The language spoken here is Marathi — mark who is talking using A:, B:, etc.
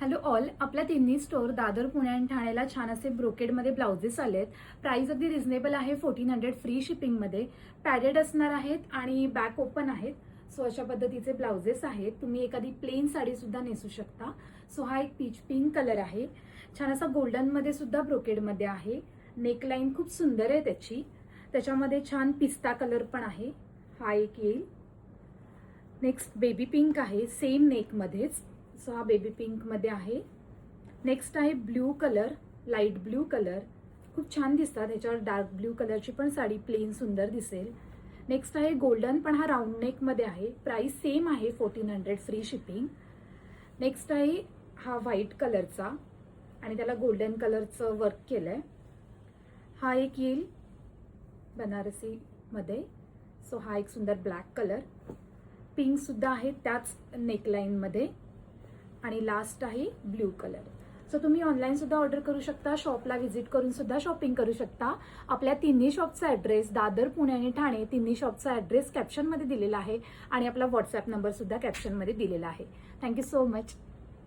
A: हॅलो ऑल, आपल्या तिन्ही स्टोअर दादर, पुणे आणि ठाण्याला छान असे ब्रोकेडमध्ये ब्लाउजेस आलेत. प्राइस अगदी रिझनेबल आहे. 1400 फ्री शिपिंगमध्ये पॅडेड असणार आहेत आणि बॅक ओपन आहेत. सो अशा पद्धतीचे ब्लाउजेस आहेत. तुम्ही एखादी प्लेन साडी सुद्धा नेसू शकता. सो हा एक पीच पिंक कलर आहे. छान असा गोल्डन मध्ये सुद्धा ब्रोकेडमध्ये आहे. नेकलाईन खूप सुंदर आहे त्याची. त्याच्यामध्ये छान पिस्ता कलर पण आहे. हा एक येईल. नेक्स्ट बेबी पिंक आहे, सेम नेकमध्येच. सो हा बेबी पिंक मध्ये आहे. नेक्स्ट आहे blue colour, light blue colour. खूप छान दिसतात. ह्याच्यावर डार्क ब्ल्यू कलरची पण साडी प्लेन सुंदर दिसेल. नेक्स्ट आहे गोल्डन, पण हा राऊंड नेक मध्ये आहे. प्राइस सेम आहे, 1400 फ्री शिपिंग. नेक्स्ट आहे हा व्हाईट कलरचा आणि त्याला गोल्डन कलरचं वर्क केलंय. हा एक येईल बनारसी मध्ये. सो हा एक सुंदर ब्लॅक कलर. पिंक सुद्धा आहे त्याच नेकलाईन मध्ये. आणि लास्ट आहे ब्ल्यू कलर. सो तुम्ही ऑनलाईन सुद्धा ऑर्डर करू शकता, शॉपला व्हिजिट करून सुद्धा शॉपिंग करू शकता. आपल्या तिन्ही शॉपचा ऍड्रेस दादर, पुणे आणि ठाणे तिन्ही शॉपचा ऍड्रेस कॅप्शनमध्ये दिलेला आहे आणि आपला व्हॉट्सअप नंबर सुद्धा कॅप्शनमध्ये दिलेला आहे. Thank you so much.